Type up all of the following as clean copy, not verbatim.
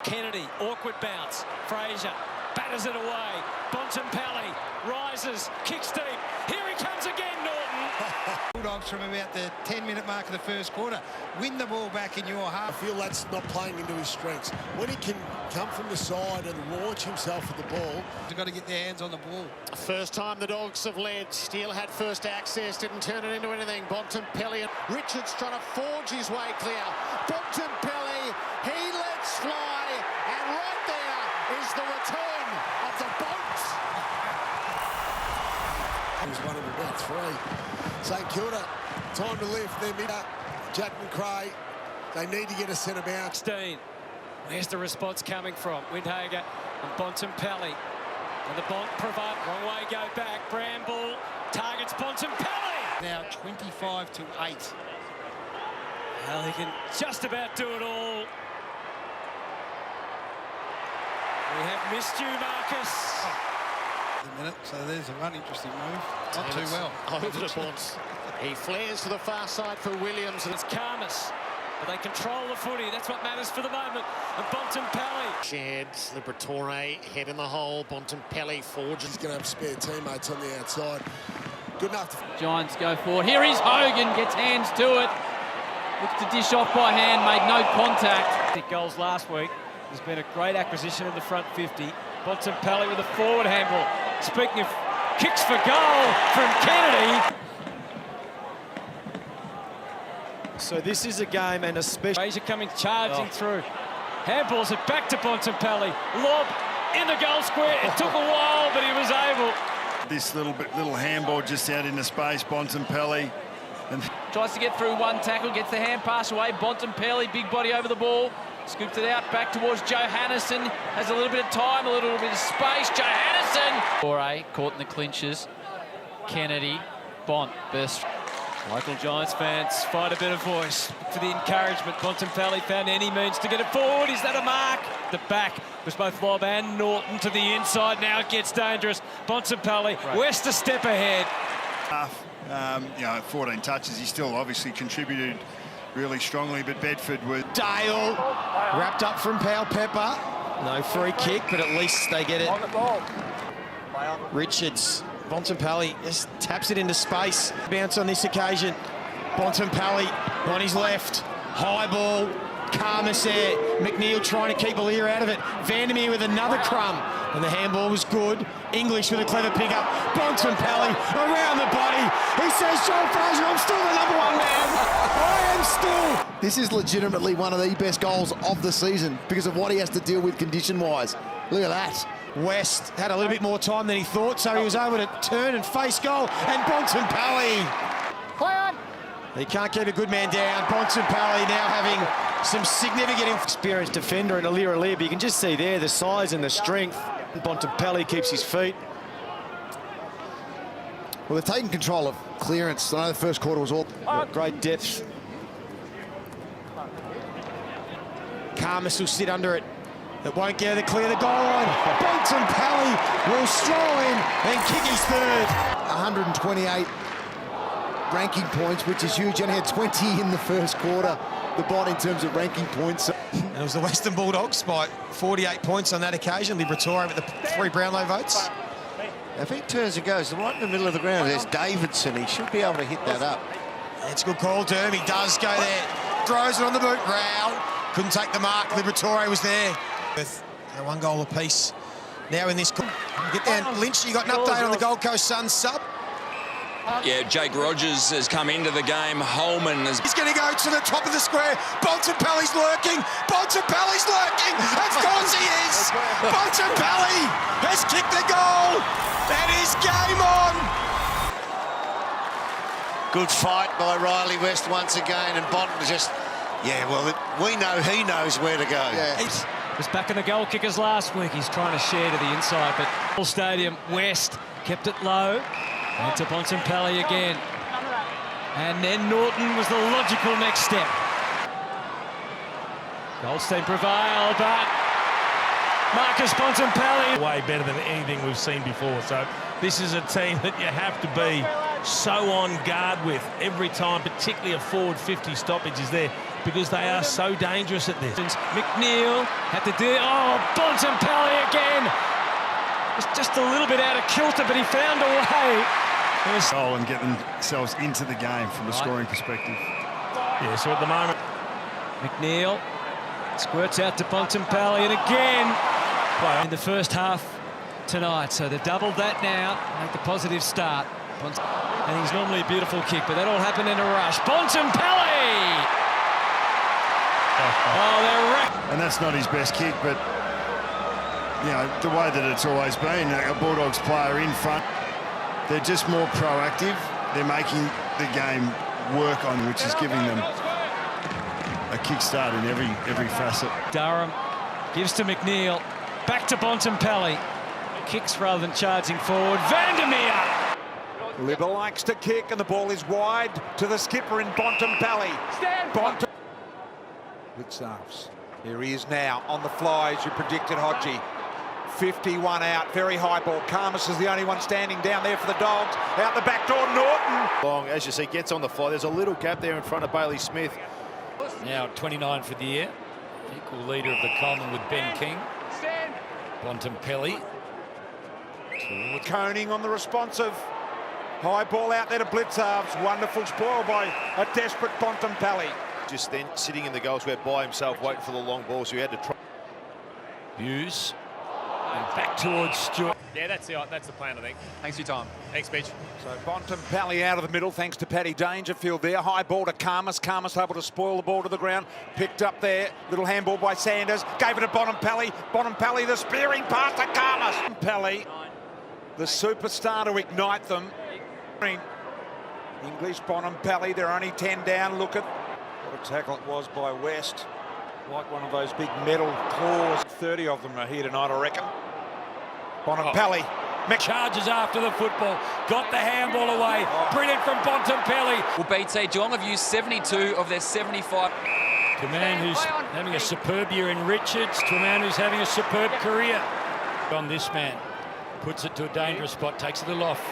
Kennedy, awkward bounce. Fraser batters it away. Bontempelli rises, kicks deep. Here he comes again, Norton. Bulldogs from about the 10-minute mark of the first quarter win the ball back in your half. I feel that's not playing into his strengths. When he can come from the side and launch himself at the ball. They've got to get their hands on the ball. First time the Dogs have led. Steele had first access, didn't turn it into anything. Bontempelli and Richards trying to forge his way clear. Bontempelli, he lets fly, and right there is the return of the Bont. He was one of about three. St Kilda, time to lift. They're mid. Jack McRae, they need to get a centre bounce. Where's the response coming from? Windhager and Bontempelli. And the Bont provide. Wrong way, go back. Bramble targets Bontempelli. Now 25-8. Well, he can just about do it all. We have missed you, Marcus. A minute, so there's one interesting move. Not too well. Over to Bont. He flares to the far side for Williams. It's Karmas, but they control the footy. That's what matters for the moment. And Bontempelli. Shared, Liberatore, head in the hole. Bontempelli forges. He's going to have spare teammates on the outside. Good enough to... Giants go forward. Here is Hogan, gets hands to it. Looks to dish off by hand, made no contact. Goals last week. There's been a great acquisition in the front 50. Bontempelli with a forward handball. Speaking of kicks for goal from Kennedy. So this is a game, and especially... Fraser coming charging through. Handballs it back to Bontempelli. Lob in the goal square. It took a while, but he was able. This little handball just out into space, Bontempelli. And Tries to get through one tackle, gets the hand pass away. Bontempelli, big body over the ball. Scoops it out back towards Johannesson. Has a little bit of time, a little bit of space. Johannesson! Foray caught in the clinches. Kennedy, Bont, best. Local Giants fans find a bit of voice for the encouragement. Bontempelli found any means to get it forward. Is that a mark? The back was both Lob and Norton to the inside. Now it gets dangerous. Bontempelli, West a step ahead. 14 touches. He still obviously contributed really strongly, but Bedford was... Dale, wrapped up from Powell Pepper. No free kick, but at least they get it. Richards, Bontempelli just taps it into space. Bounce on this occasion. Bontempelli on his left. High ball. Karmas there. McNeil trying to keep Alir out of it. Vandermeer with another crumb. And the handball was good. English with a clever pickup. Bontempelli around the body. He says, John Fraser, I'm still the number one man. I am still. This is legitimately one of the best goals of the season because of what he has to deal with condition-wise. Look at that. West had a little bit more time than he thought, so he was able to turn and face goal. And Bontempelli. Play on. He can't keep a good man down. Bontempelli now having some significant experienced defender in Alir, but you can just see there the size and the strength. Bontempelli keeps his feet. Well, they're taking control of clearance. I know the first quarter was all... Great depth. Karmas will sit under it. It won't get to clear the goal line. Bontempelli will stroll in and kick his third. 128 ranking points, which is huge. Only had 20 in the first quarter, the Bont in terms of ranking points. And it was the Western Bulldogs by 48 points on that occasion. Liberatore with the 3 Brownlow votes. If he turns and goes right in the middle of the ground, there's Davidson. He should be able to hit that up. It's a good call, Derm. He does go there. Throws it on the boot. Round. Couldn't take the mark. Liberatore was there. With 1 goal apiece. Now in this... Get down, Lynch. You got an update on the Gold Coast Suns sub? Yeah, Jake Rogers has come into the game. Holman has... He's going to go to the top of the square. Bontempelli's lurking. Bontempelli's lurking. Of course he is. Bontempelli has kicked the goal. That is game on. Good fight by Riley West once again, and Bont was just... Yeah, well, we know he knows where to go. Yeah. Was back in the goal kickers last week. He's trying to share to the inside, but full stadium, West kept it low. And to Bontempelli again. And then Norton was the logical next step. Goldstein prevailed, but Marcus Bontempelli. Way better than anything we've seen before. So this is a team that you have to be so on guard with every time, particularly a forward 50 stoppage is there. because they are so dangerous at this. McNeil had to do... Oh, Bontempelli again! It's just a little bit out of kilter, but he found a way. Goal and get themselves into the game from a scoring perspective. Yeah, so at the moment... McNeil squirts out to Bontempelli, and again in the first half tonight. So they've doubled that now, make the positive start. And he's normally a beautiful kick, but that all happened in a rush. Bontempelli! Oh, they're wrecked. And that's not his best kick, but you know, the way that it's always been, a Bulldogs player in front, they're just more proactive. They're making the game work on, which is giving them a kickstart in every facet. Durham gives to McNeil, back to Bontempelli. Kicks rather than charging forward. Vandermeer! Libba likes to kick, and the ball is wide to the skipper in Bontempelli. Blitzarves. Here he is now on the fly, as you predicted, Hodgie. 51 out, very high ball. Karmas is the only one standing down there for the Dogs. Out the back door, Norton. Long, as you see, gets on the fly. There's a little gap there in front of Bailey Smith. Now 29 for the year. Equal leader of the Coleman with Ben King. Bontempelli. Coning on the responsive. High ball out there to Blitzarves. Wonderful spoil by a desperate Bontempelli. Just then sitting in the goal square by himself, waiting for the long ball, so he had to try. Hughes. And back towards Stewart. Yeah, that's the plan, I think. Thanks for your time. Thanks, Beach. So Bontempelli out of the middle, thanks to Paddy Dangerfield there. High ball to Karmas. Karmas able to spoil the ball to the ground. Picked up there. Little handball by Sanders. Gave it to Bontempelli. Bontempelli, the spearing pass to Karmas. Bontempelli, the superstar to ignite them. English, Bontempelli, they're only 10 down. Look at what a tackle it was by West. Like one of those big metal claws. 30 of them are here tonight, I reckon. Bontempelli. Charges after the football. Got the handball away. Brilliant from Bontempelli. Well, BT, Geelong have used 72 of their 75. To a man who's having a superb year in Richards, to a man who's having a superb career. On this man. Puts it to a dangerous spot, takes it a little off.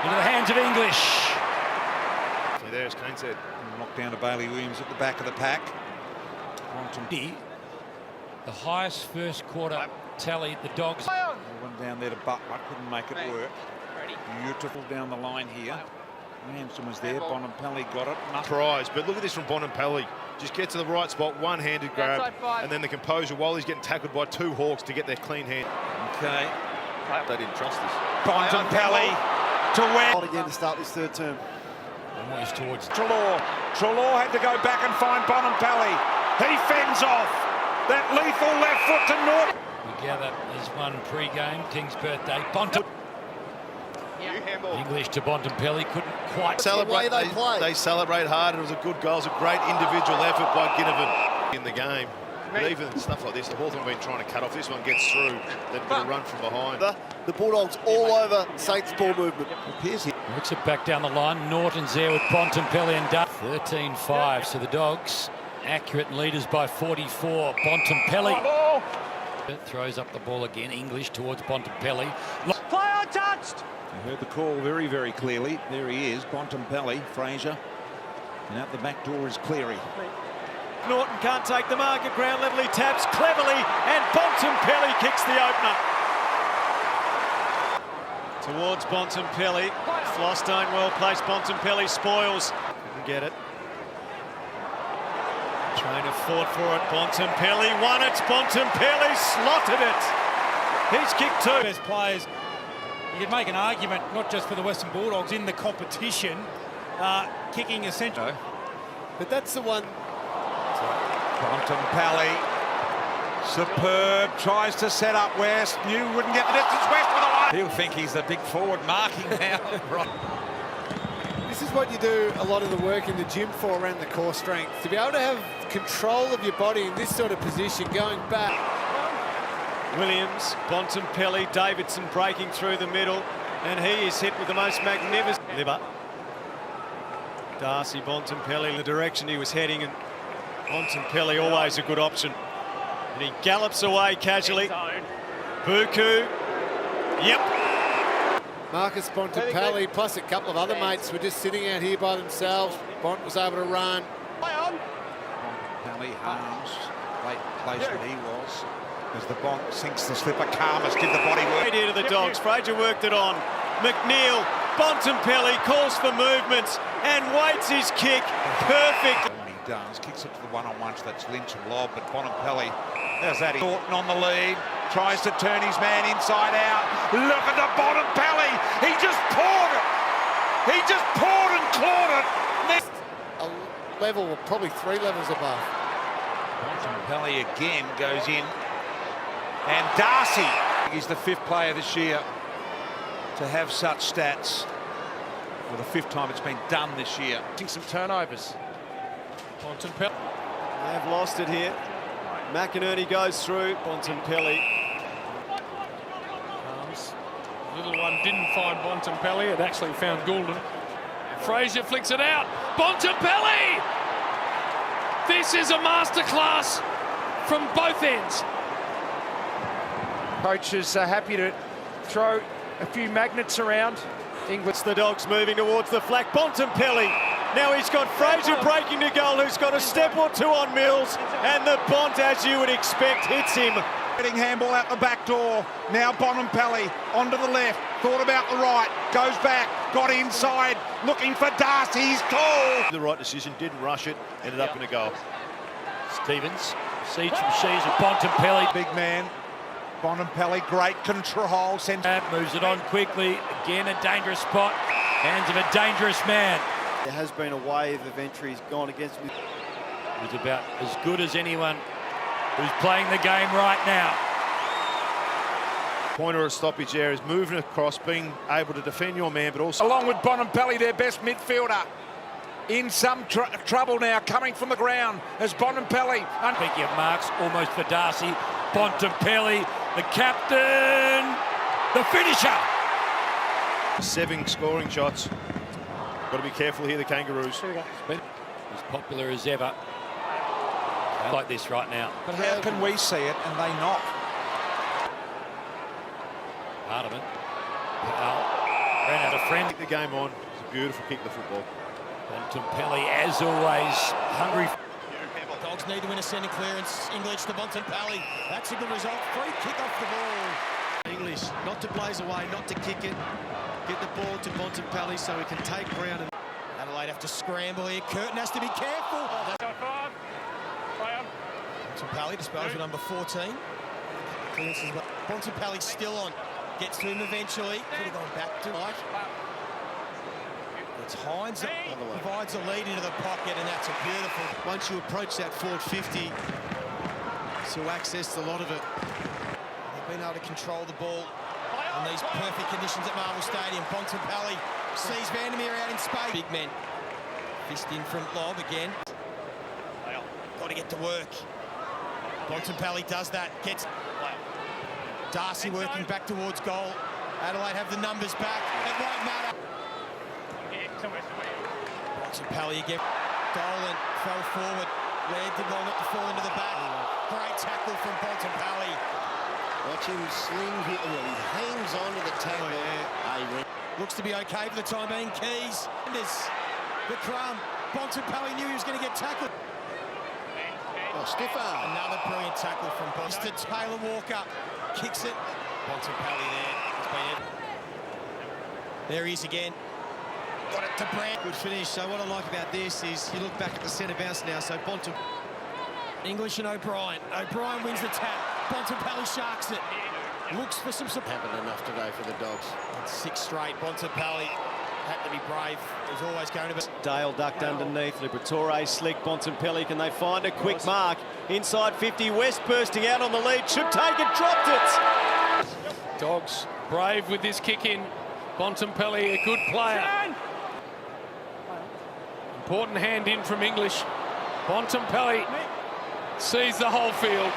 Into the hands of English. So there's Kane said. Knocked down to Bailey Williams at the back of the pack. The highest first quarter tally, the Dogs. One down there to Butler, couldn't make it work. Beautiful down the line here. Williamson was there, Bontempelli got it. Prize, but look at this from Bontempelli. Just get to the right spot, one-handed grab, and then the composure while he's getting tackled by two Hawks to get their clean hand. Okay. They didn't trust us. Bontempelli to win. Again to start this third term. Almost towards Treloar. Treloar had to go back and find Bontempelli. He fends off. That lethal left foot to Norton. We gather there's one pre-game, King's birthday. English to Bontempelli, couldn't quite Celebrate. They celebrate hard. It was a good goal. It was a great individual effort by Ginnivan in the game. But even stuff like this, the Hawthorn have been trying to cut off. This one gets through. They've got to run from behind. The Bulldogs all over Saints ball movement. Works it back down the line. Norton's there with Bontempelli and Duff. 13-5, so the Dogs accurate and leaders by 44. Bontempelli throws up the ball again. English towards Bontempelli. Play untouched. You heard the call very, very clearly. There he is, Bontempelli, Fraser. And out the back door is Cleary. Norton can't take the mark at ground level. He taps cleverly, and Bontempelli kicks the opener. Towards Bontempelli. Flostone well placed. Bontempelli spoils. Couldn't get it. Trainer fought for it. Bontempelli won it. Bontempelli slotted it. He's kicked two. Best players. You could make an argument, not just for the Western Bulldogs, in the competition, kicking essential. But that's the one. Bontempelli, superb, tries to set up West, knew wouldn't get the distance, West with a line. He'll think he's the big forward marking now. Right. This is what you do a lot of the work in the gym for around the core strength. To be able to have control of your body in this sort of position, going back. Williams, Bontempelli, Davidson breaking through the middle, and he is hit with the most magnificent liver. Darcy Bontempelli in the direction he was heading, and Bontempelli always a good option. And he gallops away casually. Buku. Yep. Marcus Bontempelli plus a couple of other mates were just sitting out here by themselves. Bont was able to run. Bontempelli, Harms, late place that he was. As the Bont sinks the slipper, Karmas did the body work. Right here to the Dogs. Fraser worked it on. McNeil, Bontempelli calls for movements and waits his kick. Perfect. When he does, kicks it to the one-on-one, so that's Lynch and Lobb, but Bontempelli, there's that. Norton on the lead, tries to turn his man inside out. Look at the Bontempelli. He just poured it. He just poured and clawed it. A level, probably 3 levels above. Bontempelli again goes in. And Darcy is the 5th player this year to have such stats. For the 5th time it's been done this year. Some turnovers. Bontempelli. They have lost it here. McInerney goes through. Bontempelli. Little one didn't find Bontempelli, it actually found Goulden. Fraser flicks it out. Bontempelli! This is a masterclass from both ends. Coaches are happy to throw a few magnets around. England's the Dogs moving towards the flag. Bontempelli. Now he's got Fraser breaking to goal, who's got a step or two on Mills. And the Bont, as you would expect, hits him. Getting handball out the back door. Now Bontempelli onto the left. Thought about the right. Goes back. Got inside. Looking for Darcy's goal. The right decision. Didn't rush it. Ended up in a goal. Stevens. Siege from Shees and Bontempelli. Big man. Bontempelli, great control. Moves it on quickly. Again, a dangerous spot. Hands of a dangerous man. There has been a wave of entries gone against me. He's about as good as anyone who's playing the game right now. Point or a stoppage there is moving across, being able to defend your man, but also... Along with Bontempelli, their best midfielder. In some trouble now, coming from the ground as Bontempelli. Speaking of marks, almost for Darcy. Bontempelli, the captain, the finisher. 7 scoring shots. Got to be careful here, the Kangaroos. As popular as ever. Like this right now. But how can we see it and they not? Hardiman. Ran out of friend. Kick the game on. It's a beautiful kick, the football. Bontempelli, as always, hungry. Dogs need to win a centre clearance. English to Bontempelli. That's a good result. Free kick off the ball. English, not to blaze away, not to kick it. Get the ball to Bontempelli so he can take ground. And Adelaide have to scramble here. Curtin has to be careful. Bontempelli disposed with number 14. Clearances. Bontempelli still on. Gets to him eventually. Could have gone back to right. It's Hines that provides a lead into the pocket, and that's a beautiful. Once you approach that forward 50, so access a lot of it. They've been able to control the ball in these perfect conditions at Marvel Stadium. Bontempelli sees Vandermeer out in space. Big men. Fist in from Lobb again. Got to get to work. Bontempelli does that. Gets Darcy working back towards goal. Adelaide have the numbers back. It won't matter. Bontempelli again. Dolan fell forward. Laird did well not to fall into the back. Great tackle from Bontempelli. Watch him sling here. Well, he hangs on to the tackle. Looks to be okay for the time being. Keys. The crumb. Bontempelli knew he was going to get tackled. Oh, stiffer. Another brilliant tackle from Mr. Taylor Walker. Kicks it. Bontempelli there. There he is again. Got it to Brand. Good finish. So what I like about this is you look back at the centre bounce now. So Bontempelli. English and O'Brien. O'Brien wins the tap. Bontempelli sharks it. Looks for some support. Haven't enough today for the Dogs. And 6 straight. Bontempelli had to be brave. There's always going to be. Dale ducked underneath. Liberatore slick. Bontempelli, can they find a quick mark? Inside 50. West bursting out on the lead. Should take it. Dropped it. Dogs brave with this kick in. Bontempelli, a good player. Important hand in from English. Bontempelli sees the whole field.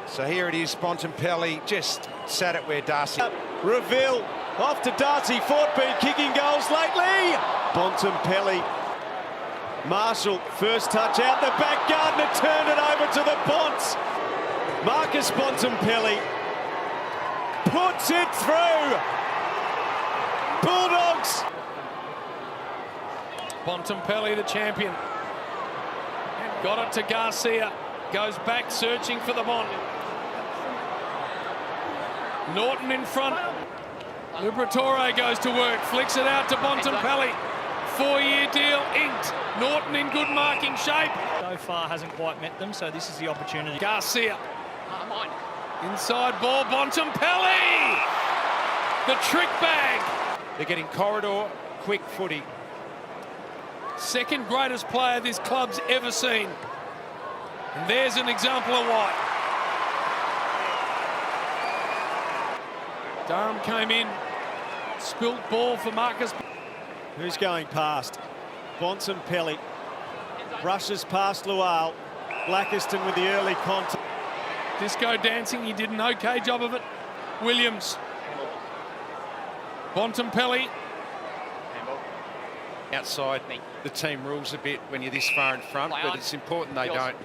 So here it is, Bontempelli just sat it where Darcy. Reveal off to Darcy. Fort been kicking goals lately. Bontempelli. Marshall, first touch out the back. Gardner turned it over to the Bonts. Marcus Bontempelli puts it through. Bulldogs. Bontempelli, the champion. Got it to Garcia. Goes back searching for the Bont. Norton in front. Liberatore goes to work. Flicks it out to Bontempelli. 4-year deal inked. Norton in good marking shape. So far hasn't quite met them, so this is the opportunity. Garcia. Inside ball, Bontempelli! The trick bag. They're getting corridor, quick footy. Second greatest player this club's ever seen. And there's an example of why. Durham came in, spilt ball for Marcus. Who's going past? Bontempelli rushes past Lual. Blackiston with the early contact. Disco dancing, he did an okay job of it. Williams. Bontempelli. Outside the team rules a bit when you're this far in front, but it's important they don't.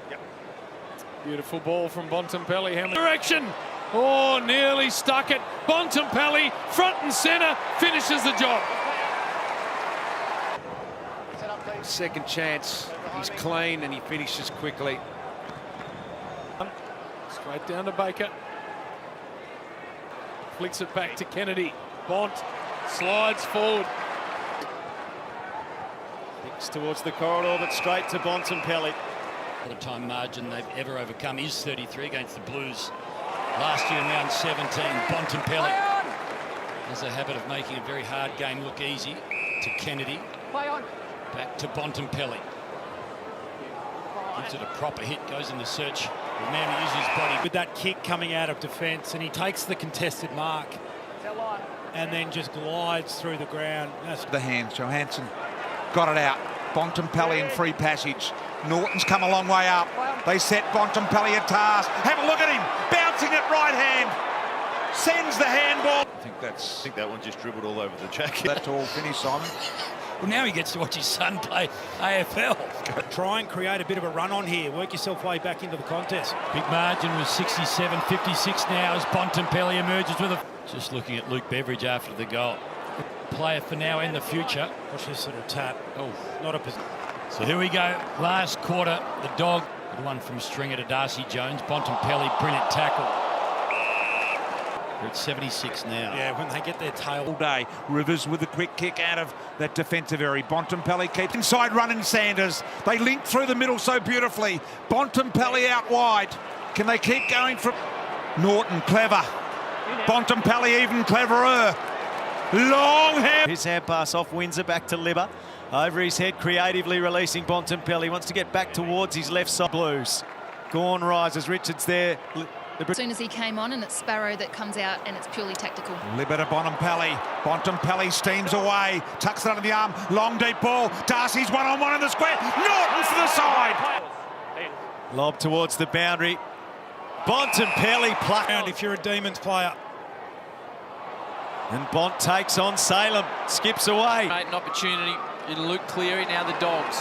Beautiful ball from Bontempelli. Direction. Oh, nearly stuck it. Bontempelli, front and centre, finishes the job. Second chance. He's clean and he finishes quickly. Straight down to Baker. Flicks it back to Kennedy. Bont slides forward. Kicks towards the corridor, but straight to Bontempelli. The time margin they've ever overcome is 33 against the Blues. Last year in round 17, Bontempelli has a habit of making a very hard game look easy. To Kennedy. Back to Bontempelli. Gives it a proper hit, goes in the search. The man who uses his body. With that kick coming out of defence, and he takes the contested mark and then just glides through the ground. That's the hands. Johansson got it out. Bontempelli in free passage. Norton's come a long way up. They set Bontempelli a task. Have a look at him. Bouncing it right hand. Sends the handball. I think that one just dribbled all over the jacket. That tall finish, Simon. Well, now he gets to watch his son play AFL. Try and create a bit of a run on here. Work yourself way back into the contest. Big margin was 67-56 now as Bontempelli emerges with a... Just looking at Luke Beveridge after the goal. Player for now and the future. Watch this sort of tap. Oh, not a position. So here we go. Last quarter, the dog. Good one from Stringer to Darcy Jones. Bontempelli, brilliant tackle. We're at 76 now. Yeah, when they get their tail. All day. Rivers with a quick kick out of that defensive area. Bontempelli keeps inside running Sanders. They link through the middle so beautifully. Bontempelli out wide. Can they keep going from Norton? Clever. Bontempelli even cleverer. Long hand. His hand pass off Windsor back to Libba. Over his head, creatively releasing Bontempelli. Wants to get back towards his left side. Blues. Gawn rises. Richards there. As soon as he came on, and it's Sparrow that comes out, and it's purely tactical. Libba to Bontempelli. Bontempelli steams away. Tucks it under the arm. Long deep ball. Darcy's one-on-one in the square. Norton for the side. Lob towards the boundary. Bontempelli plucked. If you're a Demons player. And Bont takes on Salem, skips away. Great an opportunity in Luke Cleary, now the Dogs.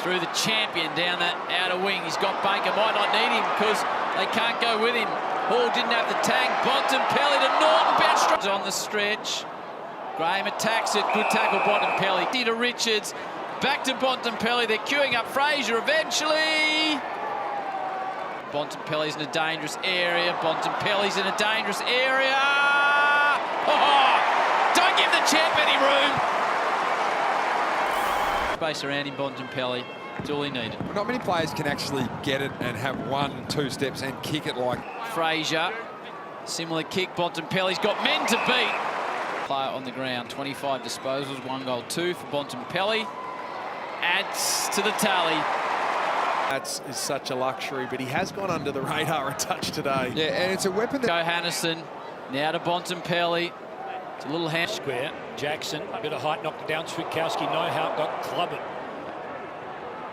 Through the champion down that outer wing. He's got Baker, might not need him because they can't go with him. Hall didn't have the tag. Bontempelli to Norton, bounce straight on the stretch. Graham attacks it, good tackle Bontempelli. To Richards, back to Bontempelli, they're queuing up Fraser eventually. Bontempelli's in a dangerous area, Bontempelli's in a dangerous area. Oh, don't give the champ any room. Space around him, Bontempelli. That's all he needed. Well, not many players can actually get it and have 1-2 steps and kick it like... Fraser, similar kick. Bontempelli's got men to beat. Player on the ground, 25 disposals, 1 goal, 2 for Bontempelli. Adds to the tally. That is such a luxury, but he has gone under the radar a touch today. Yeah, and it's a weapon that... Johannesson, now to Bontempelli. It's a little hand. Square. Jackson, a bit of height, knocked it down. Switkowski, no help, got clobbered.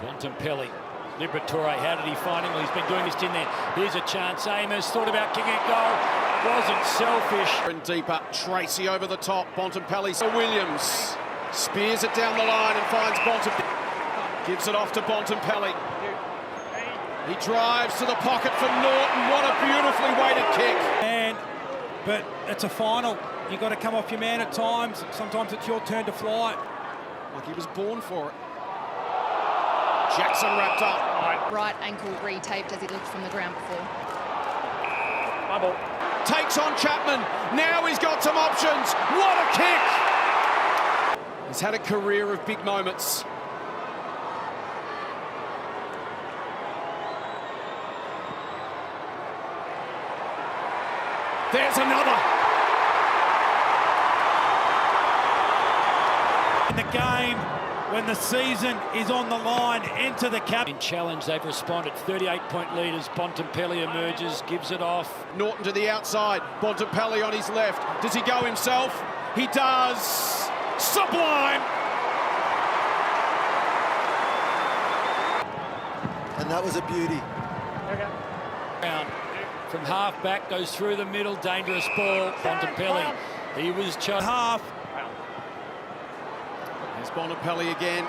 Bontempelli. Liberatore, how did he find him? Well, he's been doing this in there. Here's a chance. Amos thought about kicking it goal. Wasn't selfish. And deeper, Tracy over the top. Bontempelli. Williams spears it down the line and finds Bontempelli. Gives it off to Bontempelli. He drives to the pocket for Norton. What a beautifully weighted kick. But it's a final. You've got to come off your man at times. Sometimes it's your turn to fly. Like he was born for it. Jackson wrapped up. Right ankle re-taped as he looked from the ground before. Takes on Chapman. Now he's got some options. What a kick! He's had a career of big moments. There's another. In the game, when the season is on the line, enter the cap. In challenge, they've responded. 38-point leaders. Bontempelli emerges, gives it off. Norton to the outside. Bontempelli on his left. Does he go himself? He does. Sublime. And that was a beauty. From half back, goes through the middle, dangerous ball. Bontempelli, he was half. There's Bontempelli again.